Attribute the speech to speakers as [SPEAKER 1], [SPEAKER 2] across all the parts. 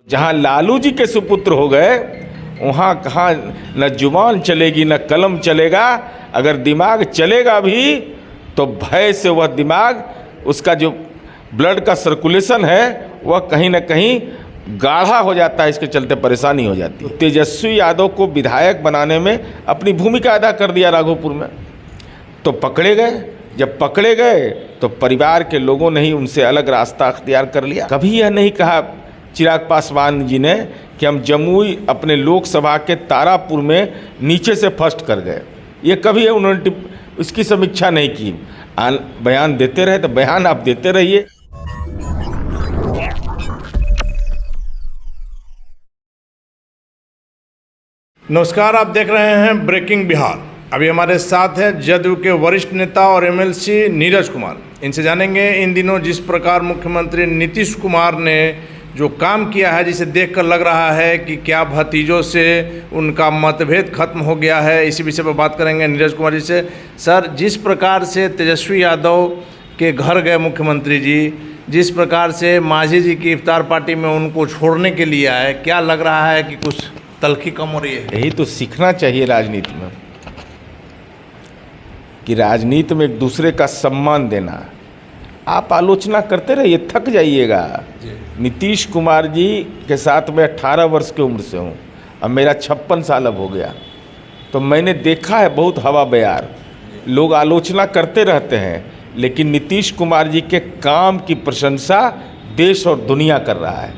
[SPEAKER 1] जहाँ लालू जी के सुपुत्र हो गए वहाँ कहाँ न जुबान चलेगी न कलम चलेगा। अगर दिमाग चलेगा भी तो भय से वह दिमाग, उसका जो ब्लड का सर्कुलेशन है वह कहीं न कहीं गाढ़ा हो जाता है, इसके चलते परेशानी हो जाती है। तेजस्वी यादव को विधायक बनाने में अपनी भूमिका अदा कर दिया राघोपुर में, तो पकड़े गए। जब पकड़े गए तो परिवार के लोगों ने ही उनसे अलग रास्ता अख्तियार कर लिया। कभी यह नहीं कहा चिराग पासवान जी ने कि हम जमुई अपने लोकसभा के तारापुर में नीचे से फर्स्ट कर गए, ये कभी उन्होंने उसकी समीक्षा नहीं की। बयान देते रहे तो बयान आप देते रहिए।
[SPEAKER 2] नमस्कार, आप देख रहे हैं ब्रेकिंग बिहार। अभी हमारे साथ हैं जदयू के वरिष्ठ नेता और एमएलसी नीरज कुमार। इनसे जानेंगे इन दिनों जिस प्रकार मुख्यमंत्री नीतीश कुमार ने जो काम किया है, जिसे देखकर लग रहा है कि क्या भतीजों से उनका मतभेद खत्म हो गया है। इसी विषय पर बात करेंगे नीरज कुमार जी से। सर, जिस प्रकार से तेजस्वी यादव के घर गए मुख्यमंत्री जी, जिस प्रकार से मांझी जी की इफ्तार पार्टी में उनको छोड़ने के लिए आए, क्या लग रहा है कि कुछ तलखी कम हो रही है?
[SPEAKER 1] यही तो सीखना चाहिए राजनीति में, कि राजनीति में एक दूसरे का सम्मान देना। आप आलोचना करते रहिए, थक जाइएगा। नीतीश कुमार जी के साथ मैं 18 वर्ष की उम्र से हूँ, अब मेरा 56 साल अब हो गया, तो मैंने देखा है बहुत हवा बयार। लोग आलोचना करते रहते हैं, लेकिन नीतीश कुमार जी के काम की प्रशंसा देश और दुनिया कर रहा है।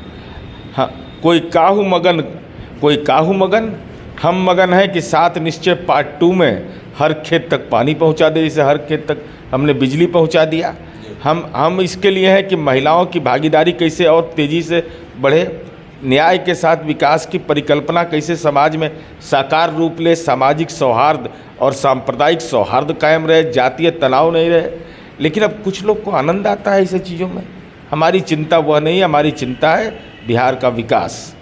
[SPEAKER 1] हाँ, कोई काहू मगन, हम मगन है कि 7 निश्चय पार्ट 2 में हर खेत तक पानी पहुंचा दे, जैसे हर खेत तक हमने बिजली पहुंचा दिया। हम इसके लिए हैं कि महिलाओं की भागीदारी कैसे और तेज़ी से बढ़े, न्याय के साथ विकास की परिकल्पना कैसे समाज में साकार रूप ले, सामाजिक सौहार्द और सांप्रदायिक सौहार्द कायम रहे, जातीय तनाव नहीं रहे। लेकिन अब कुछ लोग को आनंद आता है ऐसे चीज़ों में। हमारी चिंता वह नहीं है, हमारी चिंता है बिहार का विकास।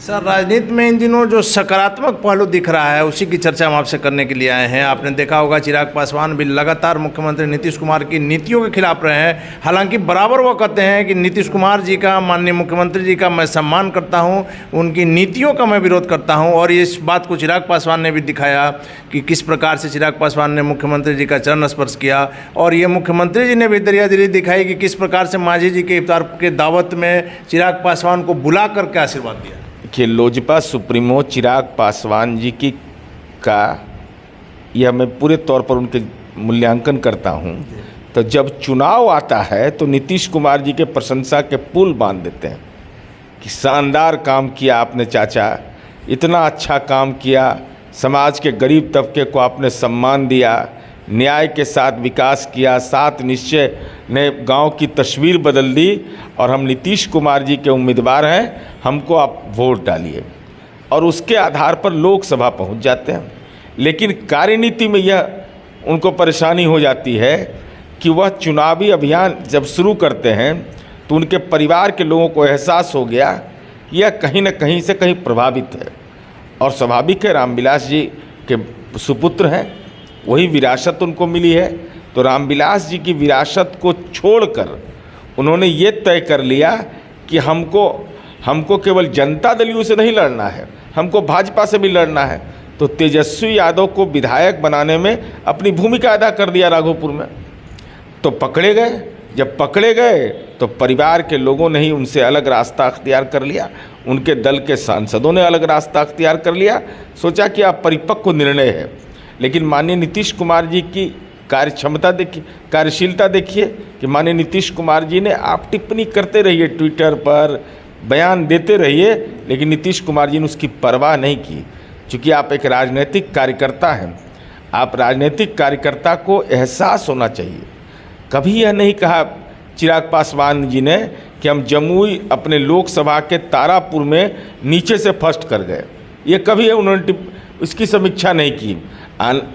[SPEAKER 2] सर, राजनीति में इन दिनों जो सकारात्मक पहलू दिख रहा है उसी की चर्चा हम आपसे करने के लिए आए हैं। आपने देखा होगा चिराग पासवान भी लगातार मुख्यमंत्री नीतीश कुमार की नीतियों के खिलाफ रहे हैं। हालांकि बराबर वो कहते हैं कि नीतीश कुमार जी का, माननीय मुख्यमंत्री जी का मैं सम्मान करता हूं, उनकी नीतियों का मैं विरोध करता हूं। और इस बात को चिराग पासवान ने भी दिखाया कि किस प्रकार से चिराग पासवान ने मुख्यमंत्री जी का चरण स्पर्श किया। और ये मुख्यमंत्री जी ने भी दरियादिली दिखाई कि किस प्रकार से मांझी जी के इफ्तार के दावत में चिराग पासवान को बुला करके आशीर्वाद दिया।
[SPEAKER 1] कि लोजपा सुप्रीमो चिराग पासवान जी की का यह मैं पूरे तौर पर उनके मूल्यांकन करता हूं। तो जब चुनाव आता है तो नीतीश कुमार जी के प्रशंसा के पुल बांध देते हैं कि शानदार काम किया आपने चाचा, इतना अच्छा काम किया, समाज के गरीब तबके को आपने सम्मान दिया, न्याय के साथ विकास किया, 7 निश्चय ने गांव की तस्वीर बदल दी और हम नीतीश कुमार जी के उम्मीदवार हैं, हमको आप वोट डालिए। और उसके आधार पर लोकसभा पहुंच जाते हैं। लेकिन कार्यनीति में यह उनको परेशानी हो जाती है कि वह चुनावी अभियान जब शुरू करते हैं तो उनके परिवार के लोगों को एहसास हो गया यह कहीं न कहीं से कहीं प्रभावित है। और स्वाभाविक है, रामविलास जी के सुपुत्र हैं, वही विरासत उनको मिली है। तो रामविलास जी की विरासत को छोड़कर उन्होंने ये तय कर लिया कि हमको केवल जनता दल से नहीं लड़ना है, हमको भाजपा से भी लड़ना है। तो तेजस्वी यादव को विधायक बनाने में अपनी भूमिका अदा कर दिया राघोपुर में, तो पकड़े गए। जब पकड़े गए तो परिवार के लोगों ने ही उनसे अलग रास्ता अख्तियार कर लिया, उनके दल के सांसदों ने अलग रास्ता अख्तियार कर लिया। सोचा कि आप परिपक्व निर्णय है। लेकिन माननीय नीतीश कुमार जी की कार्य क्षमता देखिए, कार्यशीलता देखिए कि माननीय नीतीश कुमार जी ने, आप टिप्पणी करते रहिए ट्विटर पर, बयान देते रहिए, लेकिन नीतीश कुमार जी ने उसकी परवाह नहीं की। चूँकि आप एक राजनीतिक कार्यकर्ता हैं, आप राजनीतिक कार्यकर्ता को एहसास होना चाहिए। कभी यह नहीं कहा चिराग पासवान जी ने कि हम जमुई अपने लोकसभा के तारापुर में नीचे से फर्स्ट कर गए, ये कभी उन्होंने उसकी समीक्षा नहीं की।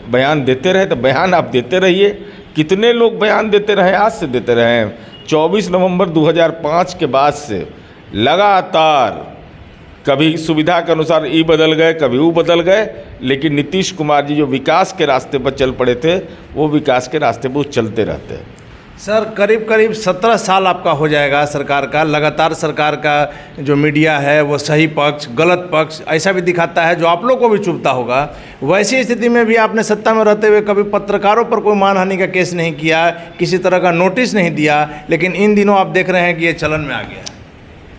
[SPEAKER 1] बयान देते रहे तो बयान आप देते रहिए। कितने लोग बयान देते रहे, आज से देते रहे हैं। 24 नवंबर 2005 के बाद से लगातार कभी सुविधा के अनुसार ई बदल गए, कभी वो बदल गए, लेकिन नीतीश कुमार जी जो विकास के रास्ते पर चल पड़े थे वो विकास के रास्ते पर चलते रहते हैं।
[SPEAKER 2] सर करीब करीब 17 साल आपका हो जाएगा सरकार का, लगातार सरकार का जो मीडिया है वो सही पक्ष गलत पक्ष ऐसा भी दिखाता है जो आप लोग को भी चुभता होगा। वैसी स्थिति में भी आपने सत्ता में रहते हुए कभी पत्रकारों पर कोई मानहानि का केस नहीं किया, किसी तरह का नोटिस नहीं दिया, लेकिन इन दिनों आप देख रहे हैं कि ये चलन में आ गया है।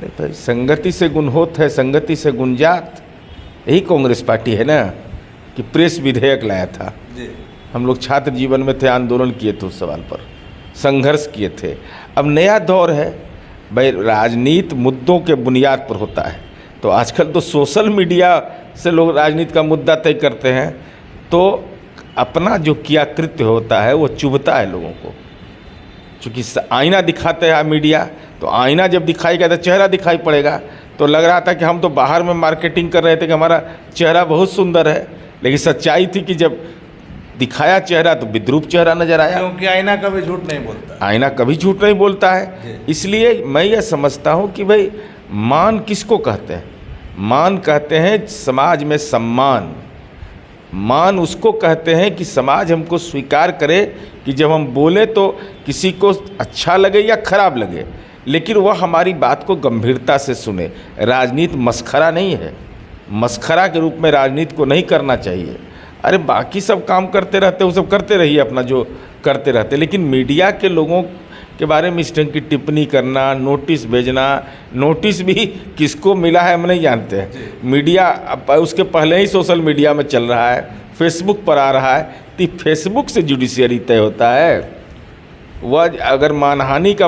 [SPEAKER 1] नहीं भाई, संगति से गुण होत है, संगति से गुणजात। यही कांग्रेस पार्टी है ना कि प्रेस विधेयक लाया था
[SPEAKER 2] जी।
[SPEAKER 1] हम लोग छात्र जीवन में थे, आंदोलन किए थे, उस सवाल पर संघर्ष किए थे। अब नया दौर है भाई, राजनीति मुद्दों के बुनियाद पर होता है। तो आजकल तो सोशल मीडिया से लोग राजनीति का मुद्दा तय करते हैं, तो अपना जो किया कृत्य होता है वो चुभता है लोगों को। चूँकि आईना दिखाते हैं मीडिया, तो आईना जब दिखाएगा तो चेहरा दिखाई पड़ेगा। तो लग रहा था कि हम तो बाहर में मार्केटिंग कर रहे थे कि हमारा चेहरा बहुत सुंदर है, लेकिन सच्चाई थी कि जब दिखाया चेहरा तो विद्रूप चेहरा नजर आया।
[SPEAKER 2] क्योंकि आईना कभी झूठ नहीं बोलता,
[SPEAKER 1] आईना कभी झूठ नहीं बोलता है। इसलिए मैं यह समझता हूँ कि भाई मान किसको कहते हैं? मान कहते हैं समाज में सम्मान। मान उसको कहते हैं कि समाज हमको स्वीकार करे कि जब हम बोले तो किसी को अच्छा लगे या खराब लगे, लेकिन वह हमारी बात को गंभीरता से सुने। राजनीति मस्खरा नहीं है, मस्खरा के रूप में राजनीति को नहीं करना चाहिए। अरे बाकी सब काम करते रहते, वो सब करते रहिए अपना जो करते रहते, लेकिन मीडिया के लोगों के बारे में इस ढंग की टिप्पणी करना, नोटिस भेजना, नोटिस भी किसको मिला है हम नहीं जानते हैं। मीडिया उसके पहले ही सोशल मीडिया में चल रहा है, फेसबुक पर आ रहा है, तो फेसबुक से जुडिशियरी तय होता है। वह अगर मानहानि का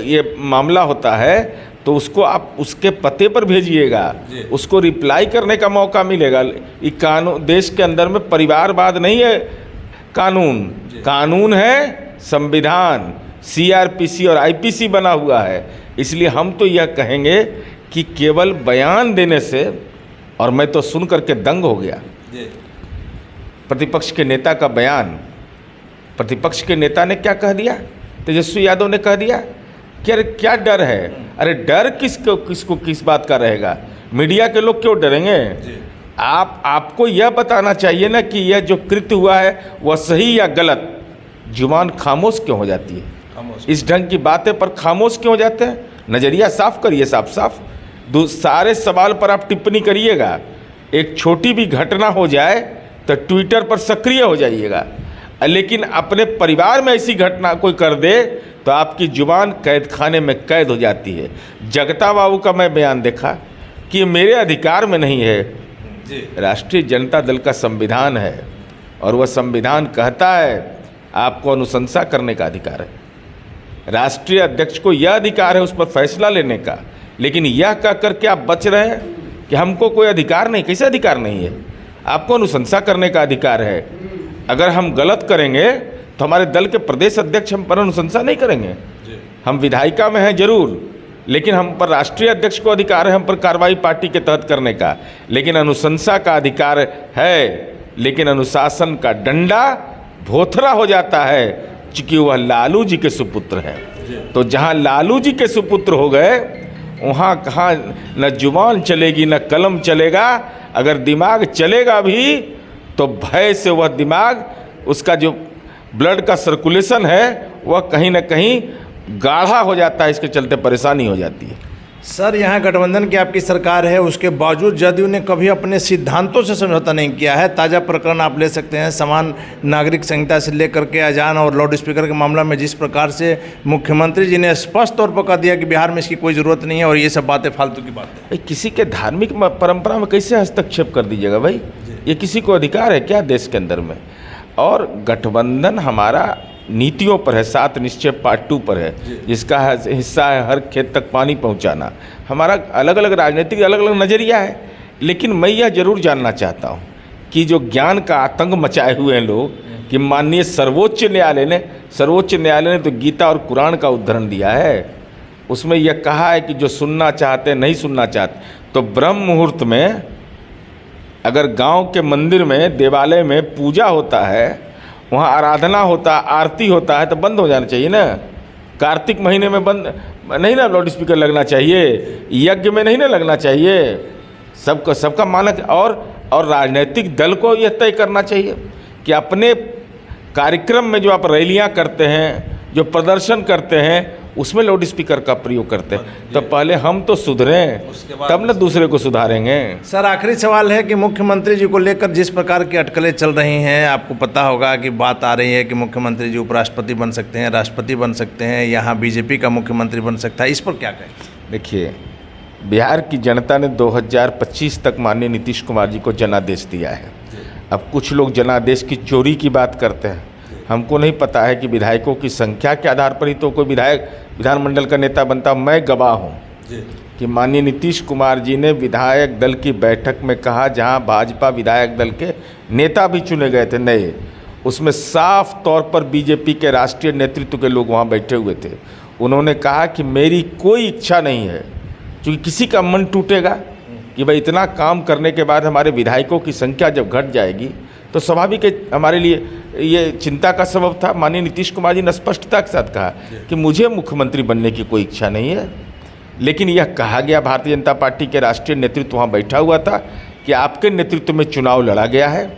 [SPEAKER 1] ये मामला होता है तो उसको आप उसके पते पर भेजिएगा, उसको रिप्लाई करने का मौका मिलेगा। ये कानून, देश के अंदर में परिवारवाद नहीं है, कानून है संविधान, CRPC और IPC बना हुआ है। इसलिए हम तो यह कहेंगे कि केवल बयान देने से, और मैं तो सुन करके दंग हो गया प्रतिपक्ष के नेता का बयान। प्रतिपक्ष के नेता ने क्या कह दिया? तेजस्वी यादव ने कह दिया कि अरे क्या डर है? अरे डर किसको किस बात का रहेगा? मीडिया के लोग क्यों डरेंगे? आपको यह बताना चाहिए ना कि यह जो कृत्य हुआ है वह सही या गलत। जुबान खामोश क्यों हो जाती है? इस ढंग की बातें पर खामोश क्यों हो जाते हैं? नज़रिया साफ करिए, साफ सारे सवाल पर आप टिप्पणी करिएगा। एक छोटी भी घटना हो जाए तो ट्विटर पर सक्रिय हो जाइएगा, लेकिन अपने परिवार में ऐसी घटना कोई कर दे तो आपकी जुबान कैद खाने में कैद हो जाती है। जगता बाबू का मैं बयान देखा कि मेरे अधिकार में नहीं है। राष्ट्रीय जनता दल का संविधान है और वह संविधान कहता है आपको अनुशंसा करने का अधिकार है। राष्ट्रीय अध्यक्ष को यह अधिकार है उस पर फैसला लेने का, लेकिन यह कह करके आप बच रहे हैं कि हमको कोई अधिकार नहीं। कैसे अधिकार नहीं है? आपको अनुशंसा करने का अधिकार है। अगर हम गलत करेंगे तो हमारे दल के प्रदेश अध्यक्ष हम पर अनुशंसा नहीं करेंगे। हम विधायिका में हैं जरूर, लेकिन हम पर राष्ट्रीय अध्यक्ष को अधिकार है हम पर कार्रवाई पार्टी के तहत करने का, लेकिन अनुशंसा का अधिकार है। लेकिन अनुशासन का डंडा भोथरा हो जाता है क्योंकि वह लालू जी के सुपुत्र हैं। तो जहाँ लालू जी के सुपुत्र हो गए वहाँ कहाँ न जुबान चलेगी न कलम चलेगा। अगर दिमाग चलेगा भी तो भय से वह दिमाग, उसका जो ब्लड का सर्कुलेशन है वह कहीं ना कहीं गाढ़ा हो जाता है, इसके चलते परेशानी हो जाती है।
[SPEAKER 2] सर यहाँ गठबंधन की आपकी सरकार है, उसके बावजूद जदयू ने कभी अपने सिद्धांतों से समझौता नहीं किया है। ताज़ा प्रकरण आप ले सकते हैं, समान नागरिक संहिता से लेकर के अजान और लाउड स्पीकर के मामला में जिस प्रकार से मुख्यमंत्री जी ने स्पष्ट तौर पर कह दिया कि बिहार में इसकी कोई ज़रूरत नहीं है और ये सब बातें फालतू की बातें।
[SPEAKER 1] भाई किसी के धार्मिक परंपरा में कैसे हस्तक्षेप कर दीजिएगा भाई? ये किसी को अधिकार है क्या देश के अंदर में? और गठबंधन हमारा नीतियों पर है, 7 निश्चय पार्ट 2 पर है, जिसका हिस्सा है हर खेत तक पानी पहुंचाना। हमारा अलग अलग राजनीतिक अलग अलग नज़रिया है, लेकिन मैं यह जरूर जानना चाहता हूं कि जो ज्ञान का आतंक मचाए हुए हैं लोग, कि माननीय सर्वोच्च न्यायालय ने तो गीता और कुरान का उदाहरण दिया है। उसमें यह कहा है कि जो सुनना चाहते नहीं सुनना चाहते, तो ब्रह्म मुहूर्त में अगर गांव के मंदिर में देवालय में पूजा होता है, वहाँ आराधना होता, आरती होता है, तो बंद हो जाना चाहिए ना। कार्तिक महीने में बंद नहीं ना, लाउड स्पीकर लगना चाहिए, यज्ञ में नहीं ना लगना चाहिए। सबका मानक। और राजनीतिक दल को यह तय करना चाहिए कि अपने कार्यक्रम में जो आप रैलियाँ करते हैं, जो प्रदर्शन करते हैं उसमें लाउड स्पीकर का प्रयोग करते हैं। तो पहले हम तो सुधरें, तब न दूसरे को सुधारेंगे।
[SPEAKER 2] सर, आखिरी सवाल है कि मुख्यमंत्री जी को लेकर जिस प्रकार की अटकलें चल रही हैं, आपको पता होगा कि बात आ रही है कि मुख्यमंत्री जी उपराष्ट्रपति बन सकते हैं, राष्ट्रपति बन सकते हैं, यहाँ बीजेपी का मुख्यमंत्री बन सकता है, इस पर क्या कहें?
[SPEAKER 1] देखिए, बिहार की जनता ने 2025 तक माननीय नीतीश कुमार जी को जनादेश दिया है। अब कुछ लोग जनादेश की चोरी की बात करते हैं। हमको नहीं पता है कि विधायकों की संख्या के आधार पर ही तो कोई विधायक विधानमंडल का नेता बनता। मैं गवाह हूँ कि माननीय नीतीश कुमार जी ने विधायक दल की बैठक में कहा, जहाँ भाजपा विधायक दल के नेता भी चुने गए थे नए, उसमें साफ तौर पर बीजेपी के राष्ट्रीय नेतृत्व के लोग वहाँ बैठे हुए थे। उन्होंने कहा कि मेरी कोई इच्छा नहीं है, क्योंकि किसी का मन टूटेगा कि भाई इतना काम करने के बाद हमारे विधायकों की संख्या जब घट जाएगी तो स्वाभाविक है हमारे लिए ये चिंता का सबब था। माननीय नीतीश कुमार जी ने स्पष्टता के साथ कहा कि मुझे मुख्यमंत्री बनने की कोई इच्छा नहीं है, लेकिन यह कहा गया, भारतीय जनता पार्टी के राष्ट्रीय नेतृत्व वहाँ बैठा हुआ था, कि आपके नेतृत्व में चुनाव लड़ा गया है,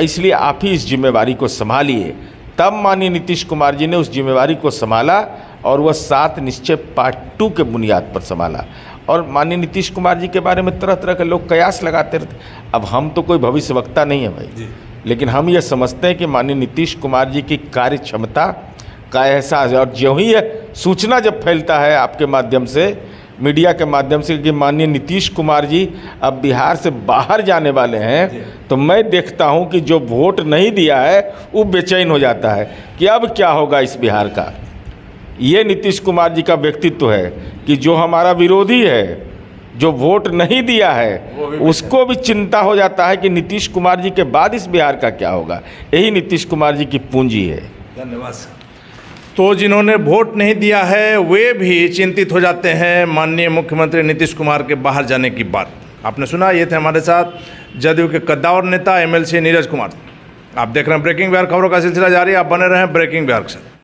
[SPEAKER 1] इसलिए आप ही इस जिम्मेवारी को संभालिए। तब माननीय नीतीश कुमार जी ने उस जिम्मेवारी को संभाला और वह 7 निश्चय पार्ट 2 के बुनियाद पर संभाला। और माननीय नीतीश कुमार जी के बारे में तरह तरह के लोग कयास लगाते रहते। अब हम तो कोई भविष्यवक्ता नहीं है भाई, लेकिन हम ये समझते हैं कि माननीय नीतीश कुमार जी की कार्य क्षमता का एहसास है। और ज्यों ही यह सूचना जब फैलता है आपके माध्यम से, मीडिया के माध्यम से, कि माननीय नीतीश कुमार जी अब बिहार से बाहर जाने वाले हैं, तो मैं देखता हूं कि जो वोट नहीं दिया है वो बेचैन हो जाता है कि अब क्या होगा इस बिहार का। ये नीतीश कुमार जी का व्यक्तित्व है कि जो हमारा विरोधी है, जो वोट नहीं दिया है, उसको भी चिंता हो जाता है कि नीतीश कुमार जी के बाद इस बिहार का क्या होगा। यही नीतीश कुमार जी की पूंजी है।
[SPEAKER 2] धन्यवाद सर। तो जिन्होंने वोट नहीं दिया है वे भी चिंतित हो जाते हैं माननीय मुख्यमंत्री नीतीश कुमार के बाहर जाने की बात। आपने सुना, ये थे हमारे साथ जदयू के कद्दावर नेता MLC नीरज कुमार। आप देख रहे हैं ब्रेकिंग बिहार, खबरों का सिलसिला जारी। आप बने रहें ब्रेकिंग बिहार के साथ।